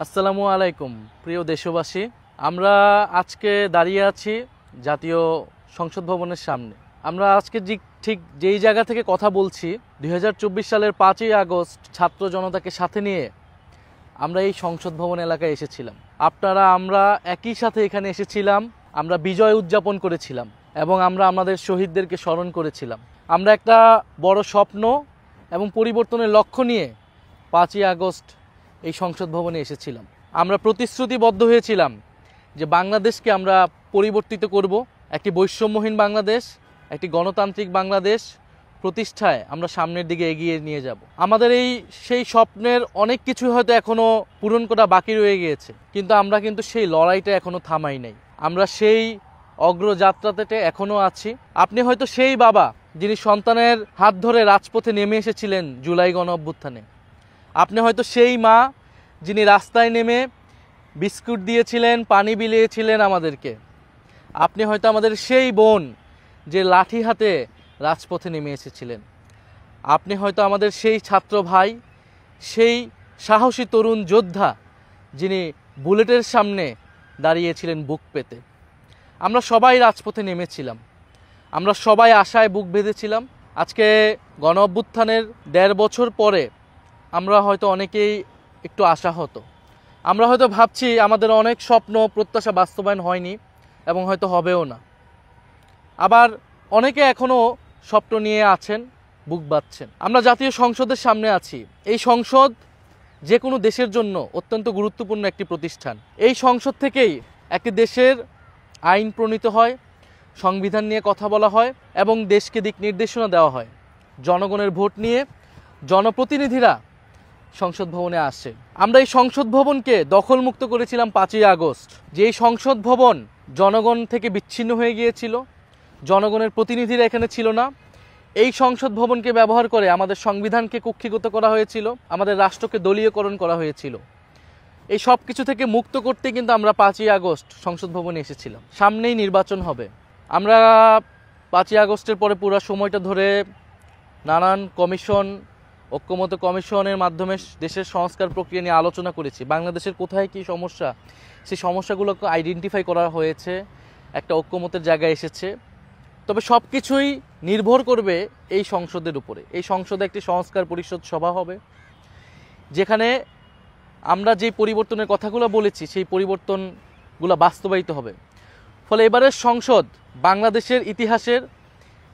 আসসালামু আলাইকুম প্রিয় দেশবাসী। আমরা আজকে দাঁড়িয়ে আছি জাতীয় সংসদ ভবনের সামনে। আমরা আজকে ঠিক যেই জায়গা থেকে কথা বলছি 2024 সালের 5ই আগস্ট ছাত্র জনতাকে সাথে নিয়ে আমরা এই সংসদ ভবন এলাকায় এসেছিলাম। আমরা একই সাথে এখানে এসেছিলাম, আমরা বিজয় উদযাপন করেছিলাম এবং আমরা আমাদের শহীদদেরকে স্মরণ করেছিলাম। আমরা একটা বড় স্বপ্ন এবং পরিবর্তনের লক্ষ্য নিয়ে 5ই আগস্ট এই সংসদ ভবনে এসেছিলাম। আমরা প্রতিশ্রুতিবদ্ধ হয়েছিলাম যে বাংলাদেশকে আমরা পরিবর্তিত করব, একটি বৈষম্যহীন বাংলাদেশ, একটি গণতান্ত্রিক বাংলাদেশ প্রতিষ্ঠায় আমরা সামনের দিকে এগিয়ে নিয়ে যাব। আমাদের সেই স্বপ্নের অনেক কিছু হয়তো এখনও পূরণ করা বাকি রয়ে গিয়েছে, কিন্তু আমরা সেই লড়াইটা এখনও থামাই নাই। আমরা সেই অগ্রযাত্রাতে এখনও আছি। আপনি হয়তো সেই বাবা যিনি সন্তানের হাত ধরে রাজপথে নেমে এসেছিলেন জুলাই গণ অভ্যুত্থানে। আপনি হয়তো সেই মা যিনি রাস্তায় নেমে বিস্কুট দিয়েছিলেন, পানি বিলিয়েছিলেন আমাদেরকে। আপনি হয়তো আমাদের সেই বোন যে লাঠি হাতে রাজপথে নেমে এসেছিলেন। আপনি হয়তো আমাদের সেই ছাত্র ভাই, সেই সাহসী তরুণ যোদ্ধা যিনি বুলেটের সামনে দাঁড়িয়েছিলেন বুক পেতে। আমরা সবাই রাজপথে নেমেছিলাম, আমরা সবাই আশায় বুক বেঁধেছিলাম। আজকে গণ অভ্যুত্থানের 1.5 বছর পরে আমরা হয়তো অনেকেই একটু আশাহত। আমরা হয়তো ভাবছি আমাদের অনেক স্বপ্ন প্রত্যাশা বাস্তবায়ন হয়নি এবং হয়তো হবেও না। আবার অনেকে এখনও স্বপ্ন নিয়ে আছেন, বুক বাঁধছেন। আমরা জাতীয় সংসদের সামনে আছি। এই সংসদ যে কোনো দেশের জন্য অত্যন্ত গুরুত্বপূর্ণ একটি প্রতিষ্ঠান। এই সংসদ থেকেই একটি দেশের আইন প্রণীত হয়, সংবিধান নিয়ে কথা বলা হয় এবং দেশকে দিক নির্দেশনা দেওয়া হয়। জনগণের ভোট নিয়ে জনপ্রতিনিধিরা সংসদ ভবনে আসে। আমরা এই সংসদ ভবনকে দখলমুক্ত করেছিলাম 5ই আগস্ট। যে এই সংসদ ভবন জনগণ থেকে বিচ্ছিন্ন হয়ে গিয়েছিল, জনগণের প্রতিনিধিরা এখানে ছিল না। এই সংসদ ভবনকে ব্যবহার করে আমাদের সংবিধানকে কক্ষিগত করা হয়েছিল, আমাদের রাষ্ট্রকে দলীয়করণ করা হয়েছিল। এই সব কিছু থেকে মুক্ত করতে কিন্তু আমরা 5ই আগস্ট সংসদ ভবনে এসেছিলাম। সামনেই নির্বাচন হবে। আমরা 5ই আগস্টের পরে পুরো সময়টা ধরে নানান কমিশন, ঐক্যমত্য কমিশনের মাধ্যমে দেশের সংস্কার প্রক্রিয়া নিয়ে আলোচনা করেছি। বাংলাদেশের কোথায় কী সমস্যা, সেই সমস্যাগুলোকে আইডেন্টিফাই করা হয়েছে, একটা ঐক্যমতের জায়গায় এসেছে। তবে সব কিছুই নির্ভর করবে এই সংসদের উপরে। এই সংসদে একটি সংস্কার পরিষদ সভা হবে, যেখানে আমরা যে পরিবর্তনের কথাগুলো বলেছি সেই পরিবর্তনগুলো বাস্তবায়িত হবে। ফলে এবারের সংসদ বাংলাদেশের ইতিহাসের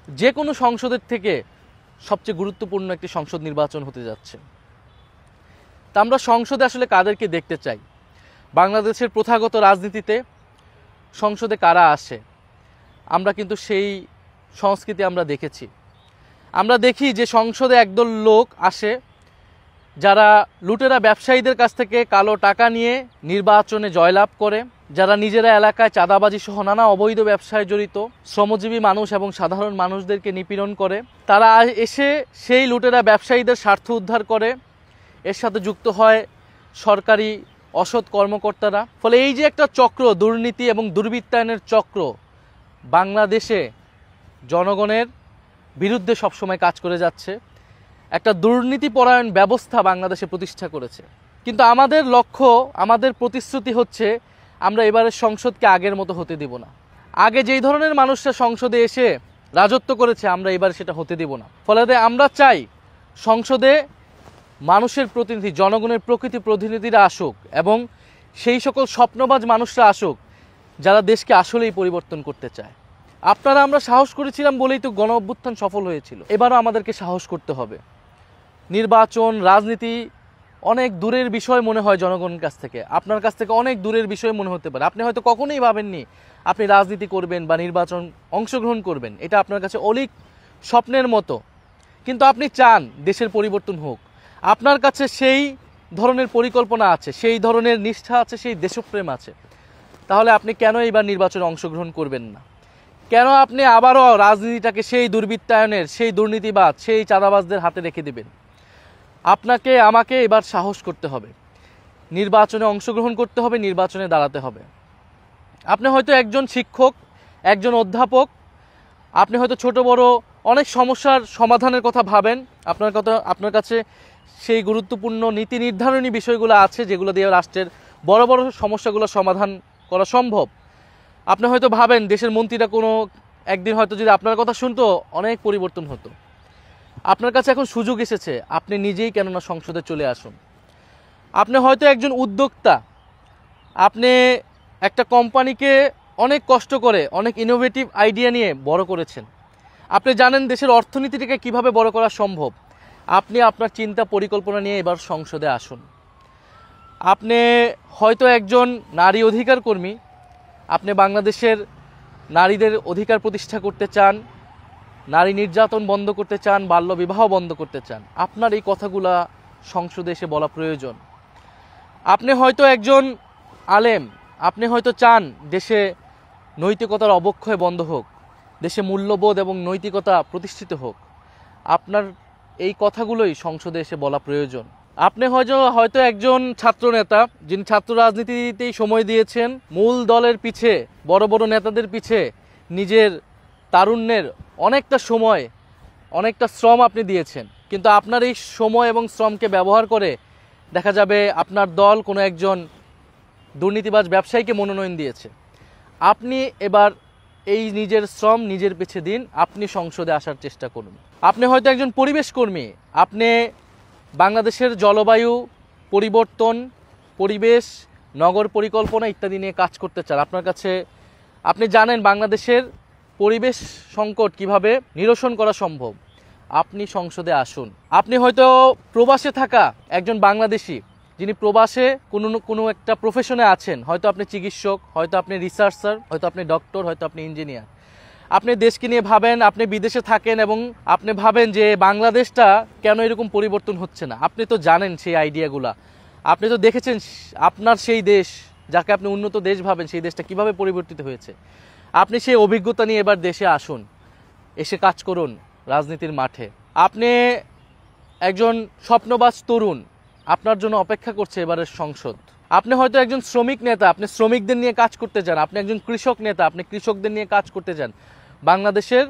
যে কোনো সংসদের থেকে সবচেয়ে গুরুত্বপূর্ণ একটি সংসদ নির্বাচন হতে যাচ্ছে। তা আমরা সংসদে আসলে কাদেরকে দেখতে চাই? বাংলাদেশের প্রথাগত রাজনীতিতে সংসদে কারা আসে, আমরা কিন্তু সেই সংস্কৃতি আমরা দেখেছি। আমরা দেখি যে সংসদে একদল লোক আসে যারা লুটেরা ব্যবসায়ীদের কাছ থেকে কালো টাকা নিয়ে নির্বাচনে জয়লাভ করে, যারা নিজেরা এলাকায় চাঁদাবাজি সহ নানা অবৈধ ব্যবসায় জড়িত, শ্রমজীবী মানুষ এবং সাধারণ মানুষদেরকে নিপীড়ন করে। তারা এসে সেই লুটেরা ব্যবসায়ীদের স্বার্থ উদ্ধার করে, এর সাথে যুক্ত হয় সরকারি অসৎ কর্মকর্তারা। ফলে এই যে একটা চক্র, দুর্নীতি এবং দুর্বৃত্তায়নের চক্র বাংলাদেশে জনগণের বিরুদ্ধে সবসময় কাজ করে যাচ্ছে, একটা দুর্নীতিপরায়ণ ব্যবস্থা বাংলাদেশে প্রতিষ্ঠা করেছে। কিন্তু আমাদের লক্ষ্য, আমাদের প্রতিশ্রুতি হচ্ছে আমরা এবারের সংসদকে আগের মতো হতে দেব না। আগে যেই ধরনের মানুষরা সংসদে এসে রাজত্ব করেছে আমরা এবার সেটা হতে দেব না। ফলে আমরা চাই সংসদে মানুষের প্রতিনিধি, জনগণের প্রকৃতি প্রতিনিধিরা আসুক এবং সেই সকল স্বপ্নবাজ মানুষরা আসুক যারা দেশকে আসলেই পরিবর্তন করতে চায়। আমরা সাহস করেছিলাম বলেই তো গণ অভ্যুত্থান সফল হয়েছিল। এবারও আমাদেরকে সাহস করতে হবে। নির্বাচন, রাজনীতি অনেক দূরের বিষয় মনে হয় জনগণের কাছ থেকে, আপনার কাছ থেকে অনেক দূরের বিষয় মনে হতে পারে। আপনি হয়তো কখনোই ভাবেননি আপনি রাজনীতি করবেন বা নির্বাচন অংশগ্রহণ করবেন, এটা আপনার কাছে অলিক স্বপ্নের মতো। কিন্তু আপনি চান দেশের পরিবর্তন হোক, আপনার কাছে সেই ধরনের পরিকল্পনা আছে, সেই ধরনের নিষ্ঠা আছে, সেই দেশপ্রেম আছে। তাহলে আপনি কেন এবার নির্বাচনে অংশগ্রহণ করবেন না? কেন আপনি আবারও রাজনীতিটাকে সেই দুর্বৃত্তায়নের, সেই দুর্নীতিবাজ, সেই চাঁদাবাজদের হাতে রেখে দেবেন? আপনাকে আমাকে এবার সাহস করতে হবে, নির্বাচনে অংশগ্রহণ করতে হবে, নির্বাচনে দাঁড়াতে হবে। আপনি হয়তো একজন শিক্ষক, একজন অধ্যাপক, আপনি হয়তো ছোট বড় অনেক সমস্যার সমাধানের কথা ভাবেন, আপনার কাছে সেই গুরুত্বপূর্ণ নীতি নির্ধারণী বিষয়গুলো আছে যেগুলো দিয়ে রাষ্ট্রের বড় বড় সমস্যাগুলো সমাধান করা সম্ভব। আপনি হয়তো ভাবেন দেশের মন্ত্রীরা কোনো একদিন হয়তো যদি আপনার কথা শুনতো অনেক পরিবর্তন হতো। আপনার কাছে এখন সুযোগ এসেছে, আপনি নিজেই কেননা সংসদে চলে আসুন। আপনি হয়তো একজন উদ্যোক্তা, আপনি একটা কোম্পানিকে অনেক কষ্ট করে অনেক ইনোভেটিভ আইডিয়া নিয়ে বড় করেছেন। আপনি জানেন দেশের অর্থনীতিটাকে কিভাবে বড় করা সম্ভব। আপনি আপনার চিন্তা পরিকল্পনা নিয়ে এবার সংসদে আসুন। আপনি হয়তো একজন নারী অধিকার কর্মী, আপনি বাংলাদেশের নারীদের অধিকার প্রতিষ্ঠা করতে চান, নারী নির্যাতন বন্ধ করতে চান, বাল্যবিবাহ বন্ধ করতে চান। আপনার এই কথাগুলা সংসদে এসে বলা প্রয়োজন। আপনি হয়তো একজন আলেম, আপনি হয়তো চান দেশে নৈতিকতার অবক্ষয় বন্ধ হোক, দেশে মূল্যবোধ এবং নৈতিকতা প্রতিষ্ঠিত হোক। আপনার এই কথাগুলোই সংসদে এসে বলা প্রয়োজন। আপনি হয়তো একজন ছাত্রনেতা, যিনি ছাত্র রাজনীতিতেই সময় দিয়েছেন, মূল দলের পিছে, বড় বড় নেতাদের পিছে নিজের তারুণ্যের অনেকটা সময়, অনেকটা শ্রম আপনি দিয়েছেন। কিন্তু আপনার এই সময় এবং শ্রমকে ব্যবহার করে দেখা যাবে আপনার দল কোনো একজন দুর্নীতিবাজ ব্যবসায়ীকে মনোনয়ন দিয়েছে। আপনি এবার এই নিজের শ্রম নিজের পিছে দিন, আপনি সংসদে আসার চেষ্টা করুন। আপনি হয়তো একজন পরিবেশ কর্মী, আপনি বাংলাদেশের জলবায়ু পরিবর্তন, পরিবেশ, নগর পরিকল্পনা ইত্যাদি নিয়ে কাজ করতে চান। আপনার কাছে, আপনি জানেন বাংলাদেশের পরিবেশ সংকট কিভাবে নিরসন করা সম্ভব। আপনি সংসদে আসুন। আপনি হয়তো প্রবাসে থাকা একজন বাংলাদেশি, যিনি প্রবাসে কোনো একটা প্রফেশনে আছেন, হয়তো আপনি চিকিৎসক, হয়তো আপনি রিসার্চার, হয়তো আপনি ডক্টর, হয়তো আপনি ইঞ্জিনিয়ার। আপনি দেশকে নিয়ে ভাবেন, আপনি বিদেশে থাকেন এবং আপনি ভাবেন যে বাংলাদেশটা কেন এরকম পরিবর্তন হচ্ছে না। আপনি তো জানেন সেই আইডিয়াগুলা, আপনি তো দেখেছেন আপনার সেই দেশ যাকে আপনি উন্নত দেশ ভাবেন, সেই দেশটা কিভাবে পরিবর্তিত হয়েছে। আপনি সেই অভিজ্ঞতা নিয়ে এবার দেশে আসুন, এসে কাজ করুন রাজনীতির মাঠে। আপনি একজন স্বপ্নবাজ তরুণ, আপনার জন্য অপেক্ষা করছে এবারের সংসদ। আপনি হয়তো একজন শ্রমিক নেতা, আপনি শ্রমিকদের নিয়ে কাজ করতে চান। আপনি একজন কৃষক নেতা, আপনি কৃষকদের নিয়ে কাজ করতে চান। বাংলাদেশের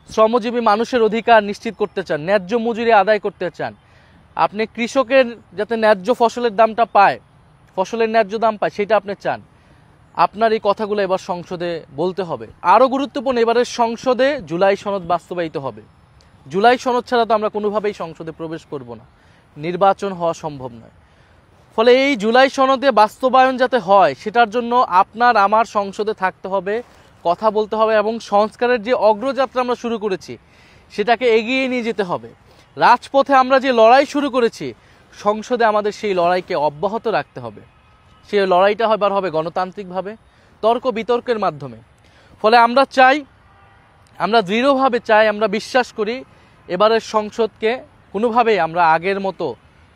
শ্রমজীবী মানুষের অধিকার নিশ্চিত করতে চান, ন্যায্য মজুরি আদায় করতে চান। আপনি কৃষকের যাতে ন্যায্য ফসলের দামটা পায়, ফসলের ন্যায্য দাম পায়, সেটা আপনি চান। আপনার এই কথাগুলো এবার সংসদে বলতে হবে। আরও গুরুত্বপূর্ণ, এবারের সংসদে জুলাই সনদ বাস্তবায়িত হবে। জুলাই সনদ ছাড়া তো আমরা কোনোভাবেই সংসদে প্রবেশ করব না, নির্বাচন হওয়া সম্ভব নয়। ফলে এই জুলাই সনদে বাস্তবায়ন যাতে হয়, সেটার জন্য আপনার আমার সংসদে থাকতে হবে, কথা বলতে হবে এবং সংস্কারের যে অগ্রযাত্রা আমরা শুরু করেছি সেটাকে এগিয়ে নিয়ে যেতে হবে। রাজপথে আমরা যে লড়াই শুরু করেছি, সংসদে আমাদের সেই লড়াইকে অব্যাহত রাখতে হবে। সেই লড়াইটা এবার হবে গণতান্ত্রিকভাবে, তর্ক বিতর্কের মাধ্যমে। ফলে আমরা চাই, আমরা দৃঢ়ভাবে চাই, আমরা বিশ্বাস করি এবারের সংসদকে কোনোভাবেই আমরা আগের মতো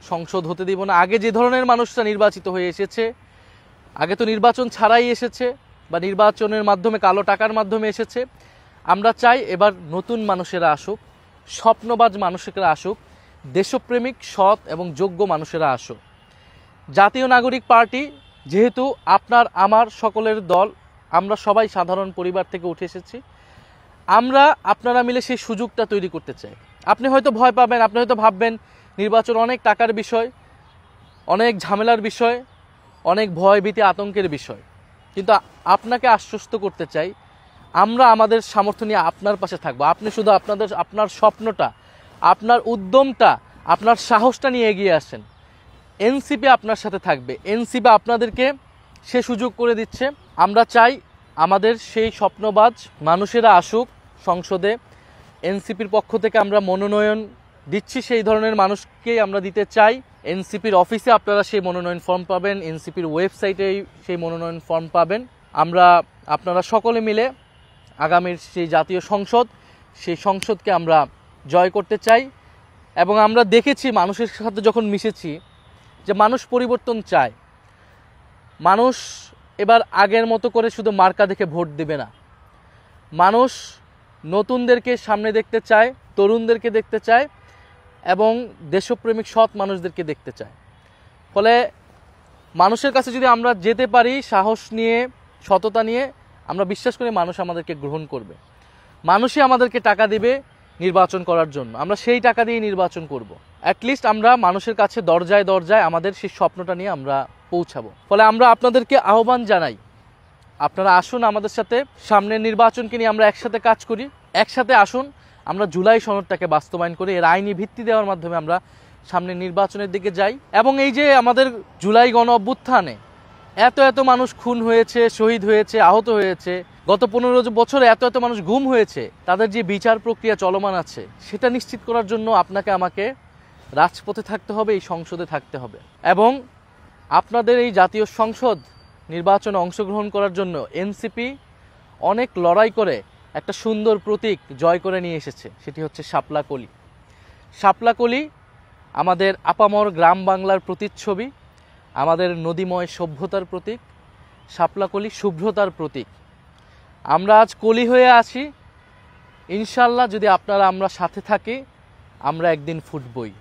সংসদ হতে দিব না। আগে যে ধরনের মানুষরা নির্বাচিত হয়ে এসেছে, আগে তো নির্বাচন ছাড়াই এসেছে বা নির্বাচনের মাধ্যমে, কালো টাকার মাধ্যমে এসেছে। আমরা চাই এবার নতুন মানুষেরা আসুক, স্বপ্নবাজ মানুষেরা আসুক, দেশপ্রেমিক, সৎ এবং যোগ্য মানুষেরা আসুক। জাতীয় নাগরিক পার্টি যেহেতু আপনার আমার সকলের দল, আমরা সবাই সাধারণ পরিবার থেকে উঠে এসেছি, আমরা আপনারা মিলে সেই সুযোগটা তৈরি করতে চাই। আপনি হয়তো ভয় পাবেন, আপনি হয়তো ভাববেন নির্বাচন অনেক টাকার বিষয়, অনেক ঝামেলার বিষয়, অনেক ভয় ভীতি আতঙ্কের বিষয়। কিন্তু আপনাকে আশ্বস্ত করতে চাই, আমরা আমাদের সামর্থ্য নিয়ে আপনার পাশে থাকবো। আপনি শুধু আপনার স্বপ্নটা, আপনার উদ্যমটা, আপনার সাহসটা নিয়ে এগিয়ে আসেন। এনসিপি আপনার সাথে থাকবে, এনসিপি আপনাদেরকে সে সুযোগ করে দিচ্ছে। আমরা চাই আমাদের সেই স্বপ্নবাজ মানুষেরা আসুক সংসদে। এনসিপির পক্ষ থেকে আমরা মনোনয়ন দিচ্ছি, সেই ধরনের মানুষকেই আমরা দিতে চাই। এনসিপির অফিসে আপনারা সেই মনোনয়ন ফর্ম পাবেন, এনসিপির ওয়েবসাইটেই সেই মনোনয়ন ফর্ম পাবেন। আপনারা সকলে মিলে আগামীর সেই জাতীয় সংসদ, সেই সংসদকে আমরা জয় করতে চাই। এবং আমরা দেখেছি মানুষের সাথে যখন মিশেছি যে মানুষ পরিবর্তন চায়। মানুষ এবার আগের মতো করে শুধু মার্কা দেখে ভোট দেবে না, মানুষ নতুনদেরকে সামনে দেখতে চায়, তরুণদেরকে দেখতে চায় এবং দেশপ্রেমিক সৎ মানুষদেরকে দেখতে চায়। ফলে মানুষের কাছে যদি আমরা যেতে পারি সাহস নিয়ে, সততা নিয়ে, আমরা বিশ্বাস করি মানুষ আমাদেরকে গ্রহণ করবে। মানুষই আমাদেরকে টাকা দিবে নির্বাচন করার জন্য, আমরা সেই টাকা দিয়ে নির্বাচন করব। অ্যাটলিস্ট আমরা মানুষের কাছে দরজায় দরজায় আমাদের সেই স্বপ্নটা নিয়ে আমরা পৌঁছাবো। ফলে আমরা আপনাদেরকে আহ্বান জানাই, আপনারা আসুন আমাদের সাথে, সামনের নির্বাচনকে নিয়ে আমরা একসাথে কাজ করি। একসাথে আসুন আমরা জুলাই সনদটাকে বাস্তবায়ন করি, এর আইনি ভিত্তি দেওয়ার মাধ্যমে আমরা সামনের নির্বাচনের দিকে যাই। এবং এই যে আমাদের জুলাই গণ অভ্যুত্থানে এত মানুষ খুন হয়েছে, শহীদ হয়েছে, আহত হয়েছে, গত 15 বছরে এত মানুষ গুম হয়েছে, তাদের যে বিচার প্রক্রিয়া চলমান আছে সেটা নিশ্চিত করার জন্য আপনাকে আমাকে রাজপথে থাকতে হবে, এই সংসদে থাকতে হবে। এবং আপনাদের এই জাতীয় সংসদ নির্বাচনে অংশগ্রহণ করার জন্য এনসিপি অনেক লড়াই করে একটা সুন্দর প্রতীক জয় করে নিয়ে এসেছে, সেটি হচ্ছে শাপলা কলি। শাপলা কলি আমাদের আপামর গ্রাম বাংলার প্রতিচ্ছবি, আমাদের নদীময় সভ্যতার প্রতীক। শাপলা কলি শুভ্রতার প্রতীক। আমরা আজ কলি হয়ে আছি, ইনশাল্লাহ যদি আপনারা আমরা সাথে থাকি আমরা একদিন ফুটবই।